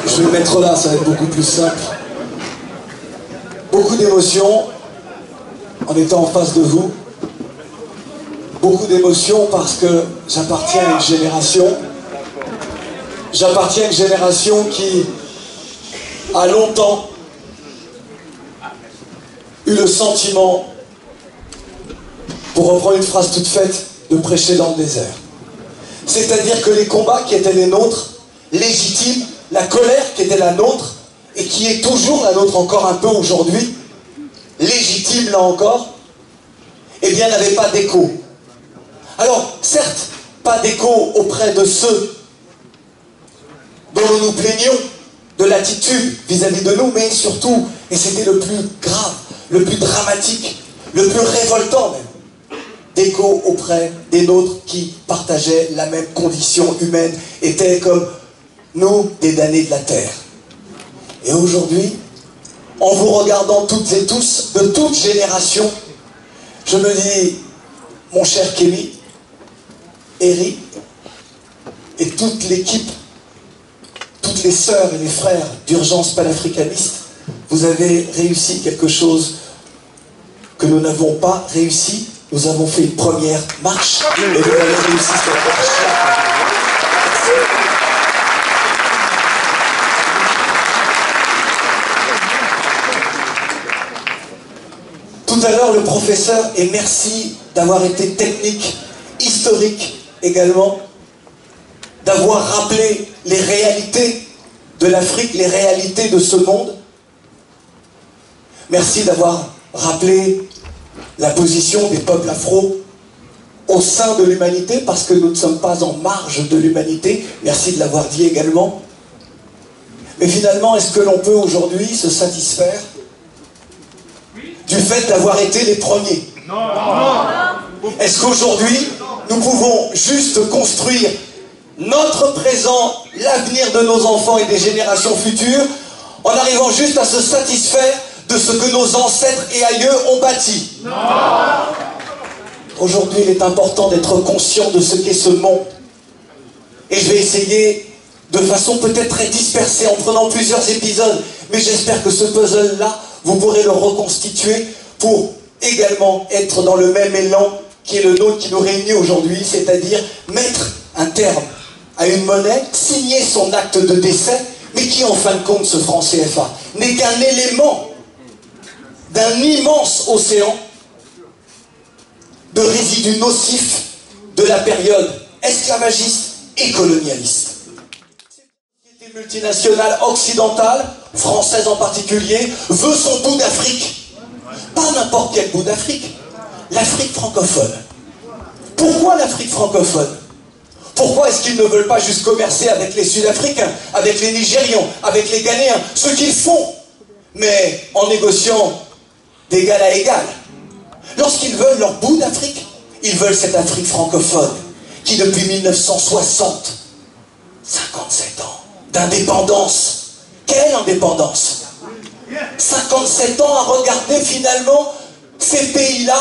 Je vais le mettre là, ça va être beaucoup plus simple. Beaucoup d'émotions en étant en face de vous. Beaucoup d'émotions parce que j'appartiens à une génération. J'appartiens à une génération qui a longtemps eu le sentiment, pour reprendre une phrase toute faite, de prêcher dans le désert. C'est-à-dire que les combats qui étaient les nôtres, légitimes, la colère qui était la nôtre, et qui est toujours la nôtre encore un peu aujourd'hui, légitime là encore, eh bien n'avait pas d'écho. Alors, certes, pas d'écho auprès de ceux dont nous nous plaignons de l'attitude vis-à-vis de nous, mais surtout, et c'était le plus grave, le plus dramatique, le plus révoltant même, d'écho auprès des nôtres qui partageaient la même condition humaine, étaient comme nous, des damnés de la terre. Et aujourd'hui, en vous regardant toutes et tous, de toute génération, je me dis, mon cher Kémy, Eric, et toute l'équipe, toutes les sœurs et les frères d'Urgence panafricaniste, vous avez réussi quelque chose que nous n'avons pas réussi. Nous avons fait une première marche, et vous avez réussi cette marche. Tout à l'heure, le professeur, et merci d'avoir été technique, historique également, d'avoir rappelé les réalités de l'Afrique, les réalités de ce monde. Merci d'avoir rappelé la position des peuples afro au sein de l'humanité, parce que nous ne sommes pas en marge de l'humanité. Merci de l'avoir dit également. Mais finalement, est-ce que l'on peut aujourd'hui se satisfaire du fait d'avoir été les premiers? Non. Est-ce qu'aujourd'hui, nous pouvons juste construire notre présent, l'avenir de nos enfants et des générations futures, en arrivant juste à se satisfaire de ce que nos ancêtres et aïeux ont bâti? Non. Aujourd'hui, il est important d'être conscient de ce qu'est ce monde. Et je vais essayer, de façon peut-être très dispersée, en prenant plusieurs épisodes, mais j'espère que ce puzzle-là, vous pourrez le reconstituer pour également être dans le même élan qui est le nôtre qui nous réunit aujourd'hui, c'est-à-dire mettre un terme à une monnaie, signer son acte de décès, mais qui en fin de compte, ce franc CFA, n'est qu'un élément d'un immense océan de résidus nocifs de la période esclavagiste et colonialiste. Cette multinationale occidentale, française en particulier, veut son bout d'Afrique. Pas n'importe quel bout d'Afrique, l'Afrique francophone. Pourquoi l'Afrique francophone? Pourquoi est-ce qu'ils ne veulent pas juste commercer avec les Sud-Africains, avec les Nigérians, avec les Ghanéens, ce qu'ils font, mais en négociant d'égal à égal? Lorsqu'ils veulent leur bout d'Afrique, ils veulent cette Afrique francophone qui, depuis 1960, 57 ans d'indépendance. Quelle indépendance? 57 ans à regarder finalement ces pays-là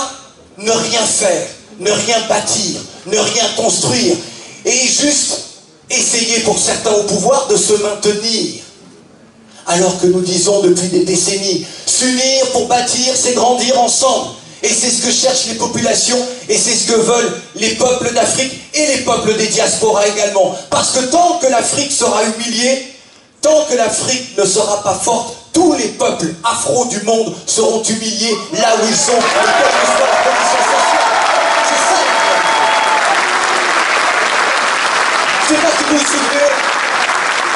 ne rien faire, ne rien bâtir, ne rien construire, et juste essayer pour certains au pouvoir de se maintenir. Alors que nous disons depuis des décennies, s'unir pour bâtir, c'est grandir ensemble. Et c'est ce que cherchent les populations, et c'est ce que veulent les peuples d'Afrique et les peuples des diasporas également. Parce que tant que l'Afrique sera humiliée, tant que l'Afrique ne sera pas forte, tous les peuples afro du monde seront humiliés là où ils sont, quelle que soit leur condition sociale. C'est ça. Je ne sais pas si vous vous souvenez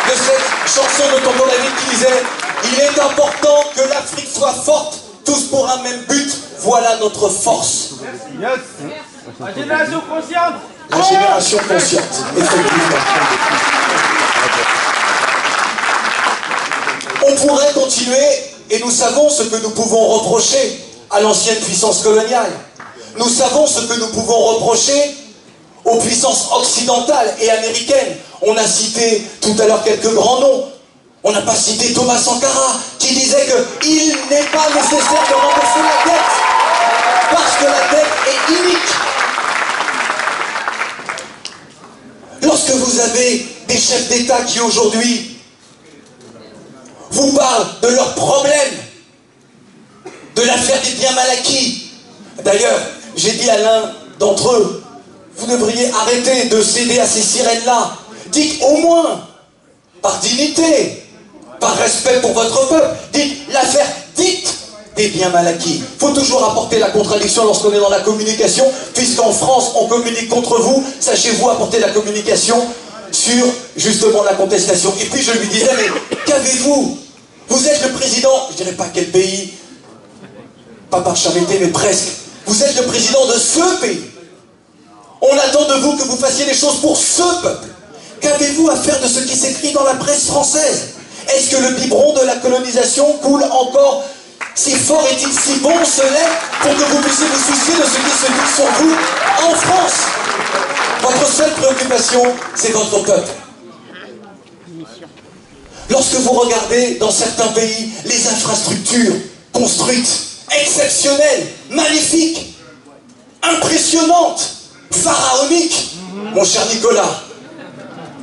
de cette chanson de Tonton David qui disait « Il est important que l'Afrique soit forte, tous pour un même but, voilà notre force. » Yes. La génération consciente. La génération consciente, effectivement. On pourrait continuer, et nous savons ce que nous pouvons reprocher à l'ancienne puissance coloniale. Nous savons ce que nous pouvons reprocher aux puissances occidentales et américaines. On a cité tout à l'heure quelques grands noms. On n'a pas cité Thomas Sankara, qui disait qu'il n'est pas nécessaire de rembourser la dette, parce que la dette est inique. Lorsque vous avez des chefs d'État qui aujourd'hui vous parlent de leurs problèmes, de l'affaire des biens mal acquis. D'ailleurs, j'ai dit à l'un d'entre eux, vous devriez arrêter de céder à ces sirènes-là. Dites au moins, par dignité, par respect pour votre peuple, dites l'affaire dite des biens mal acquis. Il faut toujours apporter la contradiction lorsqu'on est dans la communication, puisqu'en France, on communique contre vous, sachez-vous apporter la communication sur, justement, la contestation. Et puis je lui disais, mais qu'avez-vous? Vous êtes le président, je dirais pas quel pays, pas par charité, mais presque. Vous êtes le président de ce pays. On attend de vous que vous fassiez les choses pour ce peuple. Qu'avez-vous à faire de ce qui s'écrit dans la presse française? Est-ce que le biberon de la colonisation coule encore si fort est-il si bon ce lait pour que vous puissiez vous soucier de ce qui se dit sur vous en France? Votre seule préoccupation, c'est votre peuple. Lorsque vous regardez dans certains pays les infrastructures construites, exceptionnelles, magnifiques, impressionnantes, pharaoniques, mon cher Nicolas,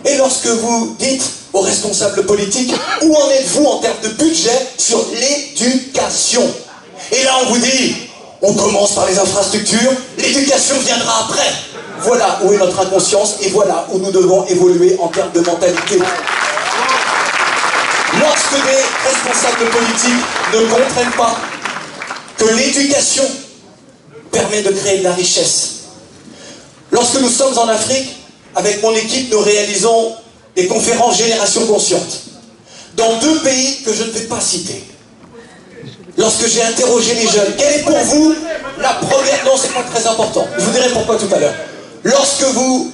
et lorsque vous dites aux responsables politiques, où en êtes-vous en termes de budget sur l'éducation? Et là on vous dit, on commence par les infrastructures, l'éducation viendra après. Voilà où est notre inconscience et voilà où nous devons évoluer en termes de mentalité. Lorsque des responsables politiques ne comprennent pas que l'éducation permet de créer de la richesse. Lorsque nous sommes en Afrique, avec mon équipe, nous réalisons des conférences Génération Consciente dans 2 pays que je ne vais pas citer. Lorsque j'ai interrogé les jeunes, quelle est pour vous la première... Non, c'est pas très important. Je vous dirai pourquoi tout à l'heure. Lorsque vous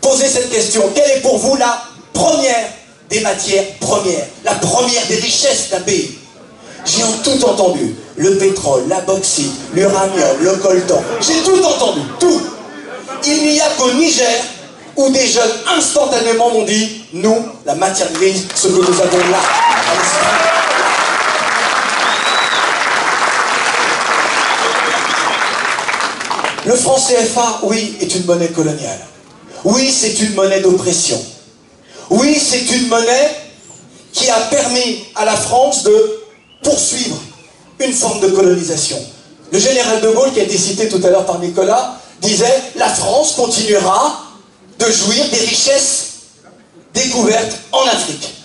posez cette question, quelle est pour vous la première des matières premières, la première des richesses d'un pays? J'ai tout entendu. Le pétrole, la bauxite, l'uranium, le coltan. J'ai tout entendu, tout. Il n'y a qu'au Niger où des jeunes instantanément m'ont dit, nous, la matière grise, ce que nous avons là, à l'esprit. Le franc CFA, oui, est une monnaie coloniale. Oui, c'est une monnaie d'oppression. Oui, c'est une monnaie qui a permis à la France de poursuivre une forme de colonisation. Le général de Gaulle, qui a été cité tout à l'heure par Nicolas, disait « La France continuera de jouir des richesses découvertes en Afrique. »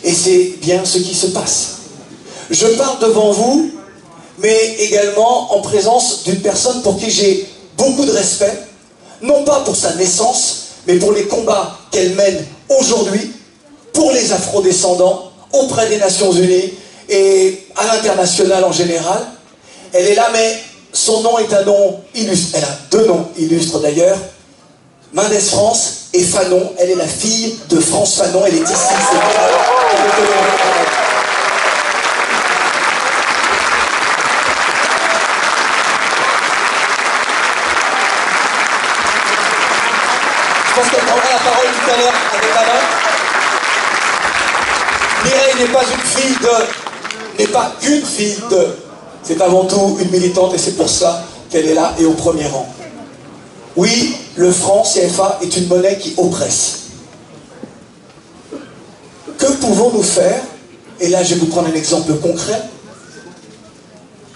Et c'est bien ce qui se passe. Je parle devant vous, mais également en présence d'une personne pour qui j'ai beaucoup de respect, non pas pour sa naissance, mais pour les combats qu'elle mène aujourd'hui, pour les afro-descendants, auprès des Nations Unies et à l'international en général. Elle est là, mais son nom est un nom illustre. Elle a 2 noms illustres d'ailleurs. Mendès France et Fanon. Elle est la fille de France Fanon. Elle est ici. Je pense qu'elle prendra la parole tout à l'heure avec Alain. Mireille n'est pas qu'une fille de... C'est avant tout une militante et c'est pour ça qu'elle est là et au premier rang. Oui, le franc CFA est une monnaie qui oppresse. Que pouvons-nous faire? Et là, je vais vous prendre un exemple concret.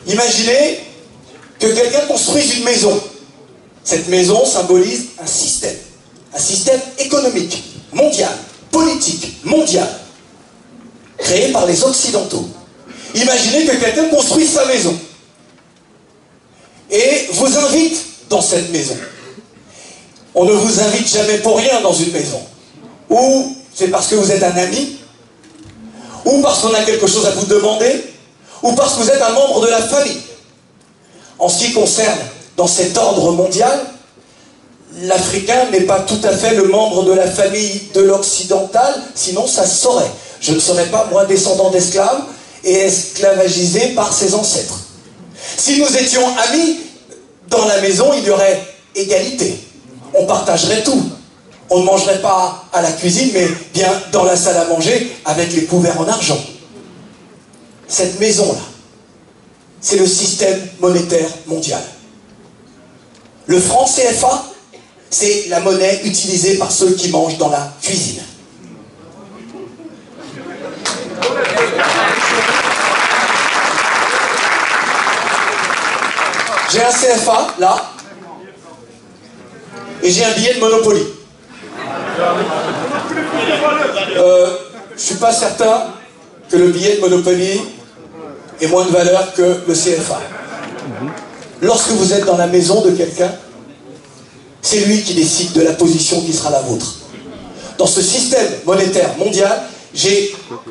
Imaginez que quelqu'un construise une maison. Cette maison symbolise un système économique, mondial, politique, mondial, créé par les Occidentaux. Imaginez que quelqu'un construise sa maison et vous invite dans cette maison. On ne vous invite jamais pour rien dans une maison. Ou c'est parce que vous êtes un ami, ou parce qu'on a quelque chose à vous demander, ou parce que vous êtes un membre de la famille. En ce qui concerne, dans cet ordre mondial, l'Africain n'est pas tout à fait le membre de la famille de l'occidental, sinon ça se saurait. Je ne serais pas, moi, descendant d'esclaves et esclavagisé par ses ancêtres. Si nous étions amis, dans la maison, il y aurait égalité. On partagerait tout. On ne mangerait pas à la cuisine, mais bien dans la salle à manger, avec les couverts en argent. Cette maison-là, c'est le système monétaire mondial. Le franc CFA, c'est la monnaie utilisée par ceux qui mangent dans la cuisine. J'ai un CFA, là, et j'ai un billet de Monopoly. Je suis pas certain que le billet de Monopoly ait moins de valeur que le CFA. Lorsque vous êtes dans la maison de quelqu'un, c'est lui qui décide de la position qui sera la vôtre. Dans ce système monétaire mondial,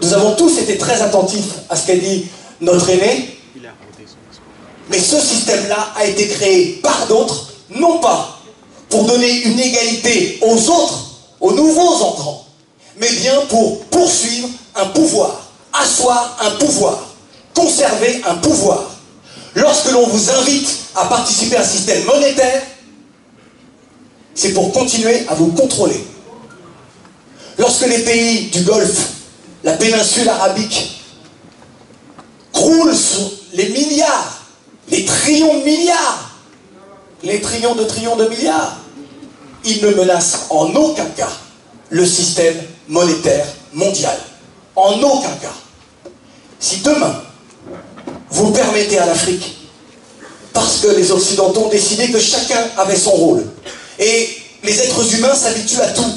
nous avons tous été très attentifs à ce qu'a dit notre aîné, mais ce système-là a été créé par d'autres, non pas pour donner une égalité aux autres, aux nouveaux entrants, mais bien pour poursuivre un pouvoir, asseoir un pouvoir, conserver un pouvoir. Lorsque l'on vous invite à participer à un système monétaire, c'est pour continuer à vous contrôler. Lorsque les pays du Golfe, la péninsule arabique, croulent sur les milliards, les trillions de milliards, les trillions de milliards, ils ne menacent en aucun cas le système monétaire mondial. En aucun cas. Si demain, vous permettez à l'Afrique, parce que les Occidentaux ont décidé que chacun avait son rôle, et les êtres humains s'habituent à tout.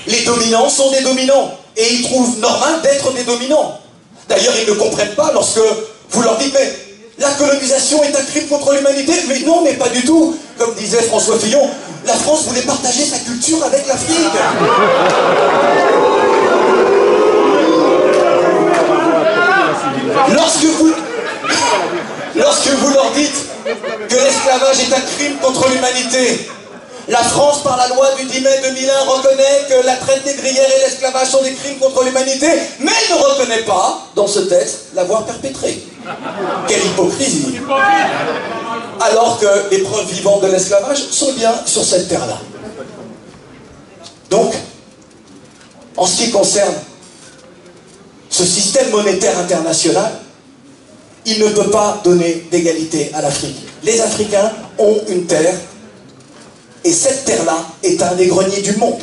Les dominants sont des dominants, et ils trouvent normal d'être des dominants. D'ailleurs, ils ne comprennent pas lorsque vous leur dites « mais la colonisation est un crime contre l'humanité ». Mais non, mais pas du tout. Comme disait François Fillon, la France voulait partager sa culture avec l'Afrique. Lorsque vous leur dites que l'esclavage est un crime contre l'humanité, la France, par la loi du 10 mai 2001, reconnaît que la traite négrière et l'esclavage sont des crimes contre l'humanité, mais ne reconnaît pas, dans ce texte, l'avoir perpétré. Quelle hypocrisie! Alors que les preuves vivantes de l'esclavage sont bien sur cette terre-là. Donc, en ce qui concerne ce système monétaire international, il ne peut pas donner d'égalité à l'Afrique. Les Africains ont une terre, et cette terre-là est un des greniers du monde.